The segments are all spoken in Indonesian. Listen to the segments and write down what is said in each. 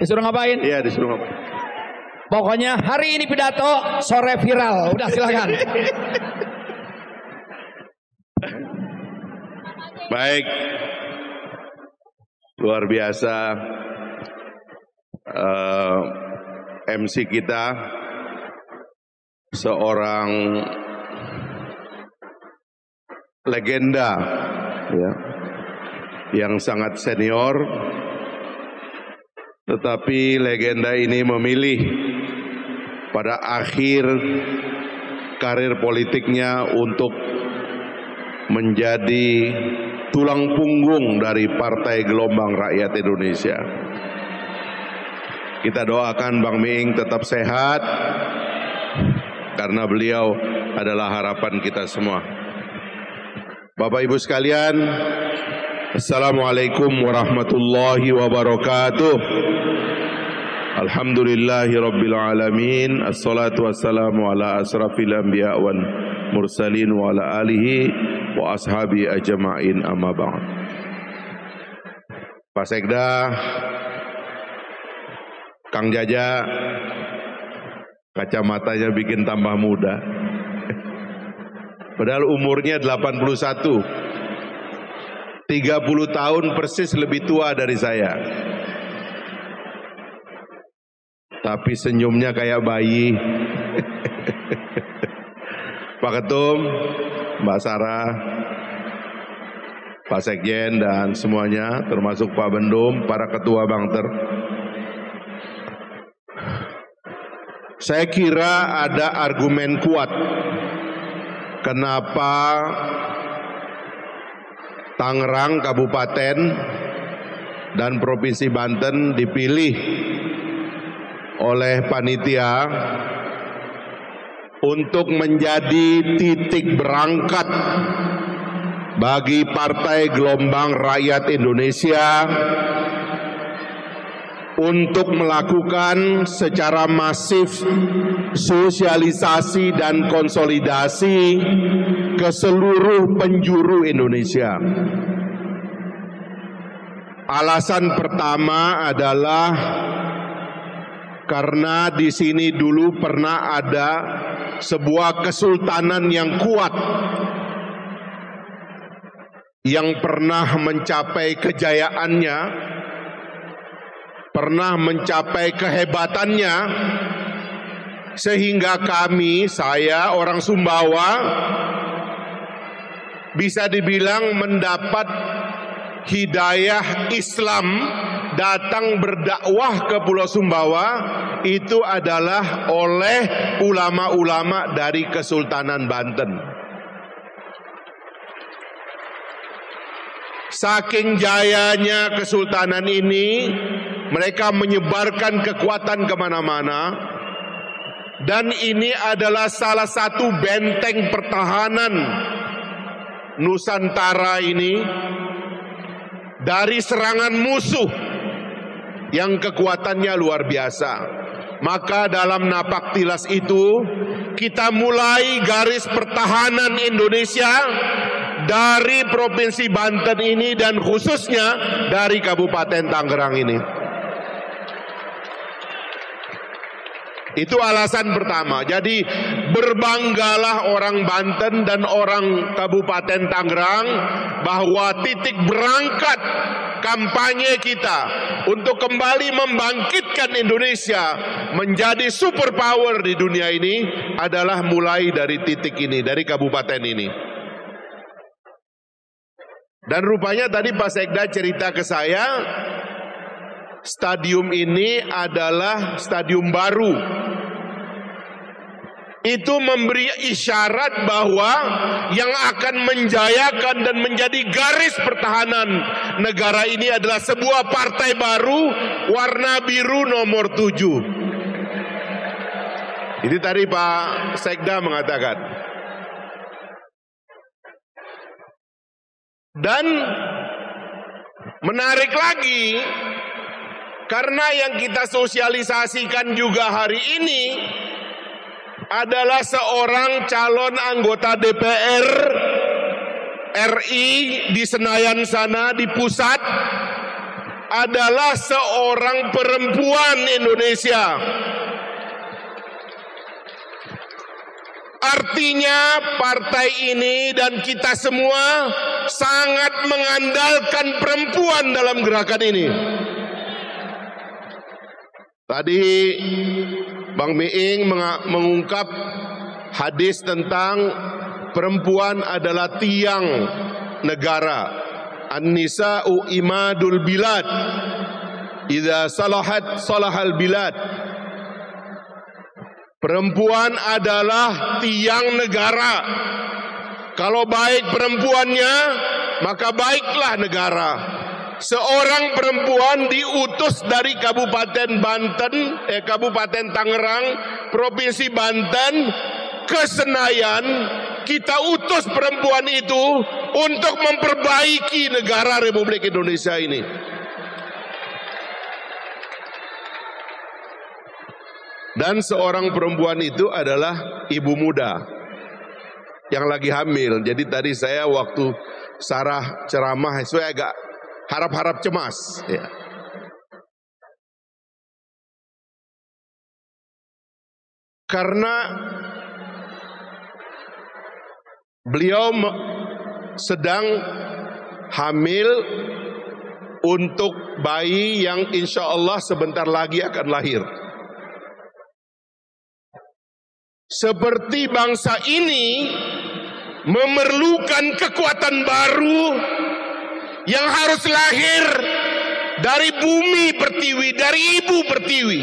Disuruh ngapain? Iya, disuruh ngapain? Pokoknya hari ini pidato, sore viral. Udah silakan. Baik. Luar biasa. MC kita seorang legenda ya, yang sangat senior, tetapi legenda ini memilih pada akhir karir politiknya untuk menjadi tulang punggung dari Partai Gelombang Rakyat Indonesia. Kita doakan Bang Miing tetap sehat, karena beliau adalah harapan kita semua. Bapak Ibu sekalian, Assalamualaikum warahmatullahi wabarakatuh. Alhamdulillahi rabbil alamin. Assalatu wassalamu ala asrafil anbiya wal mursalin wa ala alihi wa ashabi ajma'in, amma ba'd. Pak Sekda, Kang Jaja, kacamatanya bikin tambah muda. Padahal umurnya 81. 30 tahun persis lebih tua dari saya. Tapi senyumnya kayak bayi. Pak Ketum, Mbak Sarah, Pak Sekjen dan semuanya, termasuk Pak Bendum, para ketua Bangter. Saya kira ada argumen kuat kenapa Tangerang Kabupaten dan Provinsi Banten dipilih oleh panitia untuk menjadi titik berangkat bagi Partai Gelombang Rakyat Indonesia untuk melakukan secara masif sosialisasi dan konsolidasi ke seluruh penjuru Indonesia. Alasan pertama adalah karena di sini dulu pernah ada sebuah kesultanan yang kuat yang pernah mencapai kejayaannya, pernah mencapai kehebatannya, sehingga kami, saya orang Sumbawa, bisa dibilang mendapat hidayah Islam datang berdakwah ke Pulau Sumbawa itu adalah oleh ulama-ulama dari Kesultanan Banten. Saking jayanya kesultanan ini, mereka menyebarkan kekuatan kemana-mana, dan ini adalah salah satu benteng pertahanan Nusantara ini dari serangan musuh yang kekuatannya luar biasa. Maka dalam napak tilas itu kita mulai garis pertahanan Indonesia dari Provinsi Banten ini dan khususnya dari Kabupaten Tangerang ini. Itu alasan pertama. Jadi berbanggalah orang Banten dan orang Kabupaten Tangerang bahwa titik berangkat kampanye kita untuk kembali membangkitkan Indonesia menjadi superpower di dunia ini adalah mulai dari titik ini, dari kabupaten ini. Dan rupanya tadi Pak Sekda cerita ke saya, stadium ini adalah stadium baru. Itu memberi isyarat bahwa yang akan menjayakan dan menjadi garis pertahanan negara ini adalah sebuah partai baru warna biru nomor 7. Ini tadi Pak Sekda mengatakan. Dan menarik lagi, karena yang kita sosialisasikan juga hari ini adalah seorang calon anggota DPR RI di Senayan sana, di pusat, adalah seorang perempuan Indonesia. Artinya partai ini dan kita semua sangat mengandalkan perempuan dalam gerakan ini. Tadi Bang Miing mengungkap hadis tentang perempuan adalah tiang negara. An-nisa'u imadul bilad. Idza salahat salahal bilad. Perempuan adalah tiang negara. Kalau baik perempuannya, maka baiklah negara. Seorang perempuan diutus dari Kabupaten Kabupaten Tangerang, Provinsi Banten ke Senayan. Kita utus perempuan itu untuk memperbaiki negara Republik Indonesia ini. Dan seorang perempuan itu adalah ibu muda yang lagi hamil. Jadi tadi saya waktu Sarah ceramah, saya agak harap-harap cemas. Ya. Karena beliau sedang hamil untuk bayi yang insya Allah sebentar lagi akan lahir. Seperti bangsa ini memerlukan kekuatan baru yang harus lahir dari bumi pertiwi, dari ibu pertiwi,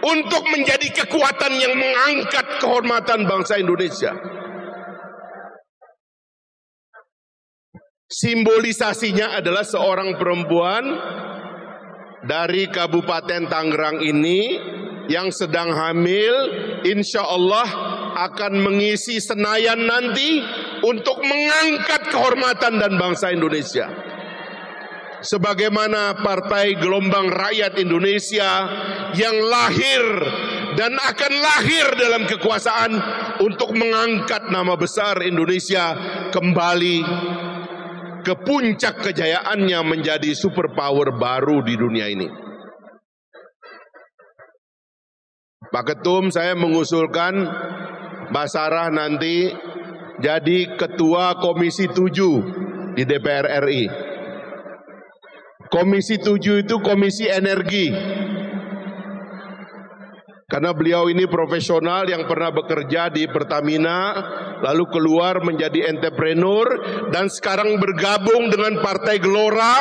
untuk menjadi kekuatan yang mengangkat kehormatan bangsa Indonesia. Simbolisasinya adalah seorang perempuan dari Kabupaten Tangerang ini yang sedang hamil, insya Allah akan mengisi Senayan nanti untuk mengangkat kehormatan dan bangsa Indonesia. Sebagaimana Partai Gelombang Rakyat Indonesia yang lahir dan akan lahir dalam kekuasaan untuk mengangkat nama besar Indonesia kembali ke puncak kejayaannya menjadi superpower baru di dunia ini. Pak Ketum, saya mengusulkan Mbak Sarah nanti jadi Ketua Komisi 7 di DPR RI. Komisi 7 itu Komisi Energi. Karena beliau ini profesional yang pernah bekerja di Pertamina, lalu keluar menjadi entrepreneur, dan sekarang bergabung dengan Partai Gelora,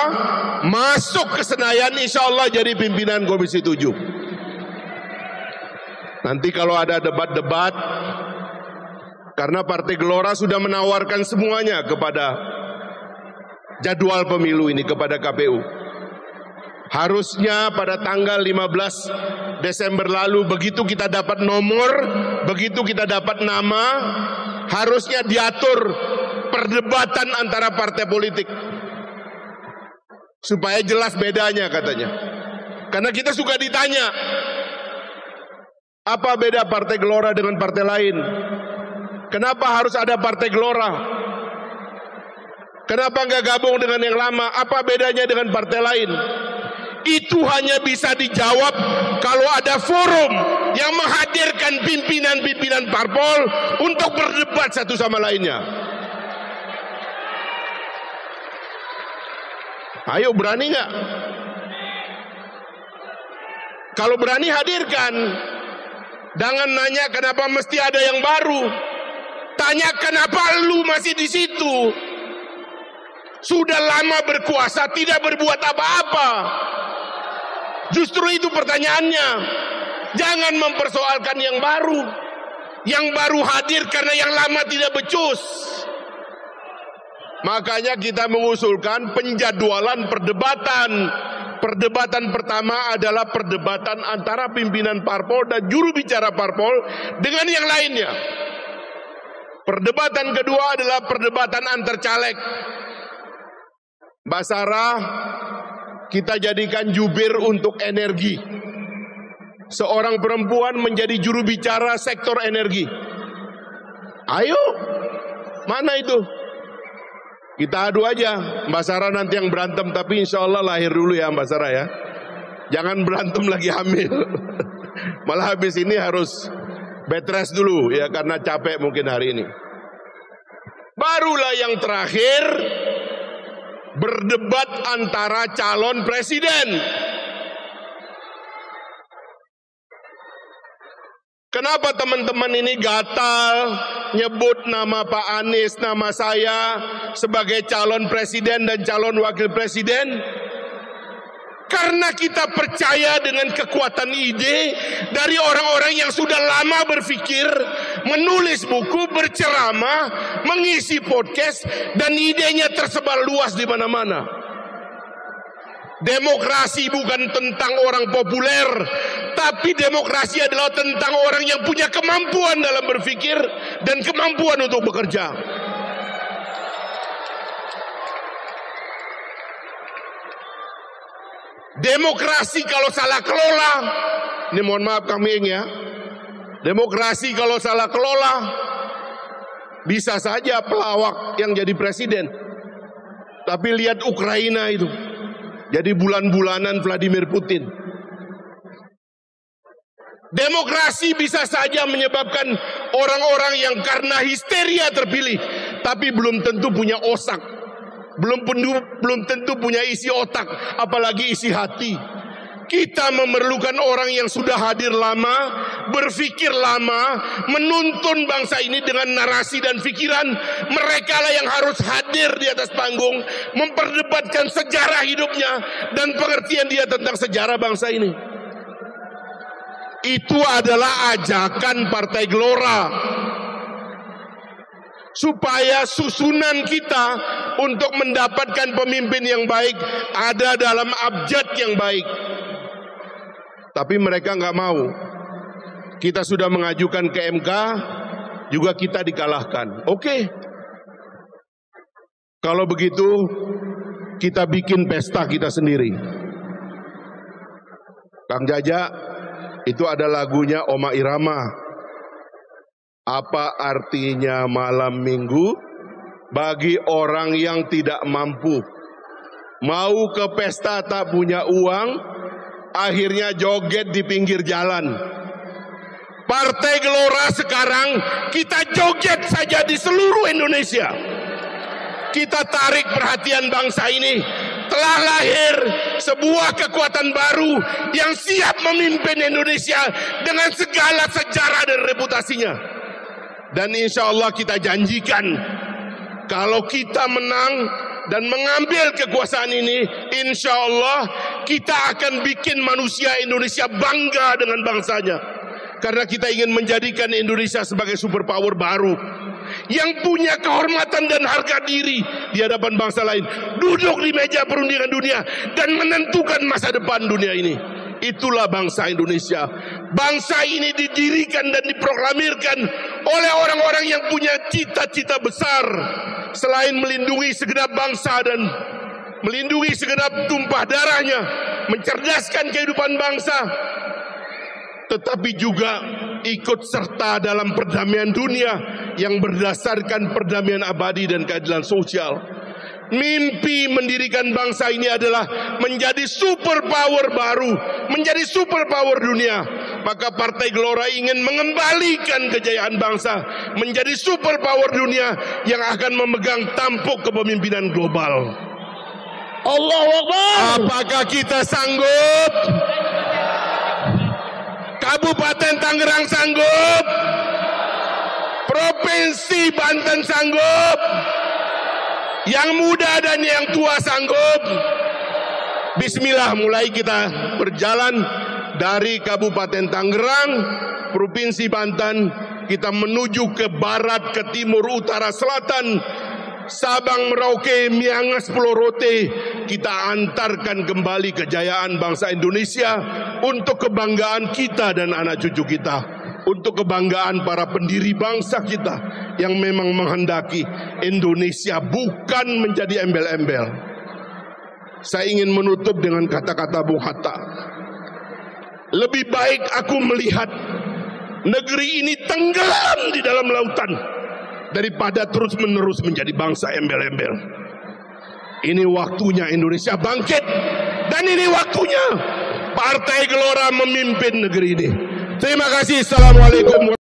masuk ke Senayan, insya Allah jadi pimpinan Komisi 7. Nanti kalau ada debat-debat, karena Partai Gelora sudah menawarkan semuanya kepada jadwal pemilu ini, kepada KPU. Harusnya pada tanggal 15 Desember lalu, begitu kita dapat nomor, begitu kita dapat nama, harusnya diatur perdebatan antara partai politik. Supaya jelas bedanya katanya. Karena kita suka ditanya, apa beda Partai Gelora dengan partai lain? Kenapa harus ada Partai Gelora? Kenapa nggak gabung dengan yang lama? Apa bedanya dengan partai lain? Itu hanya bisa dijawab kalau ada forum yang menghadirkan pimpinan-pimpinan parpol untuk berdebat satu sama lainnya. Ayo, berani nggak? Kalau berani hadirkan. Jangan nanya kenapa mesti ada yang baru. Tanya kenapa lu masih di situ. Sudah lama berkuasa tidak berbuat apa-apa. Justru itu pertanyaannya. Jangan mempersoalkan yang baru. Yang baru hadir karena yang lama tidak becus. Makanya kita mengusulkan penjadwalan perdebatan. Perdebatan pertama adalah perdebatan antara pimpinan parpol dan juru bicara parpol dengan yang lainnya. Perdebatan kedua adalah perdebatan antar caleg. Mbak Sarah, kita jadikan jubir untuk energi. Seorang perempuan menjadi juru bicara sektor energi. Ayo, mana itu? Kita adu aja. Mbak Sarah nanti yang berantem, tapi insya Allah lahir dulu ya Mbak Sarah ya. Jangan berantem lagi hamil. Malah habis ini harus bed rest dulu ya, karena capek mungkin hari ini. Barulah yang terakhir, berdebat antara calon presiden. Kenapa teman-teman ini gatal nyebut nama Pak Anies, nama saya sebagai calon presiden dan calon wakil presiden? Karena kita percaya dengan kekuatan ide dari orang-orang yang sudah lama berpikir, menulis buku, berceramah, mengisi podcast, dan idenya tersebar luas di mana-mana. Demokrasi bukan tentang orang populer, tapi demokrasi adalah tentang orang yang punya kemampuan dalam berpikir dan kemampuan untuk bekerja. Demokrasi kalau salah kelola, ini mohon maaf Kang Miing ya, demokrasi kalau salah kelola bisa saja pelawak yang jadi presiden. Tapi lihat Ukraina itu, jadi bulan-bulanan Vladimir Putin. Demokrasi bisa saja menyebabkan orang-orang yang karena histeria terpilih, tapi belum tentu punya otak, belum tentu punya isi otak, apalagi isi hati. Kita memerlukan orang yang sudah hadir lama, berpikir lama, menuntun bangsa ini dengan narasi dan pikiran. Mereka lah yang harus hadir di atas panggung, memperdebatkan sejarah hidupnya dan pengertian dia tentang sejarah bangsa ini. Itu adalah ajakan Partai Gelora, supaya susunan kita untuk mendapatkan pemimpin yang baik ada dalam abjad yang baik. Tapi mereka nggak mau. Kita sudah mengajukan ke MK, juga kita dikalahkan. Oke. Kalau begitu, kita bikin pesta kita sendiri. Kang Jaja, itu ada lagunya Oma Irama. Apa artinya malam minggu bagi orang yang tidak mampu? Mau ke pesta tak punya uang, akhirnya joget di pinggir jalan. Partai Gelora sekarang kita joget saja di seluruh Indonesia. Kita tarik perhatian bangsa ini. Telah lahir sebuah kekuatan baru yang siap memimpin Indonesia dengan segala sejarah dan reputasinya. Dan insya Allah kita janjikan, kalau kita menang dan mengambil kekuasaan ini, insya Allah kita akan bikin manusia Indonesia bangga dengan bangsanya. Karena kita ingin menjadikan Indonesia sebagai superpower baru yang punya kehormatan dan harga diri di hadapan bangsa lain, duduk di meja perundingan dunia dan menentukan masa depan dunia ini. Itulah bangsa Indonesia. Bangsa ini didirikan dan diproklamirkan oleh orang-orang yang punya cita-cita besar. Selain melindungi segenap bangsa dan melindungi segenap tumpah darahnya, mencerdaskan kehidupan bangsa, tetapi juga ikut serta dalam perdamaian dunia yang berdasarkan perdamaian abadi dan keadilan sosial. Mimpi mendirikan bangsa ini adalah menjadi superpower baru, menjadi superpower dunia. Maka Partai Gelora ingin mengembalikan kejayaan bangsa menjadi superpower dunia yang akan memegang tampuk kepemimpinan global. Allahu Akbar. Apakah kita sanggup? Kabupaten Tangerang sanggup? Provinsi Banten sanggup? Yang muda dan yang tua sanggup? Bismillah, mulai kita berjalan dari Kabupaten Tangerang, Provinsi Banten, kita menuju ke barat, ke timur, utara, selatan, Sabang, Merauke, Miangas, Pulau Rote. Kita antarkan kembali kejayaan bangsa Indonesia untuk kebanggaan kita dan anak cucu kita, untuk kebanggaan para pendiri bangsa kita yang memang menghendaki Indonesia bukan menjadi embel-embel. Saya ingin menutup dengan kata-kata Bung Hatta. Lebih baik aku melihat negeri ini tenggelam di dalam lautan daripada terus-menerus menjadi bangsa embel-embel. Ini waktunya Indonesia bangkit. Dan ini waktunya Partai Gelora memimpin negeri ini. Terima kasih. Assalamualaikum.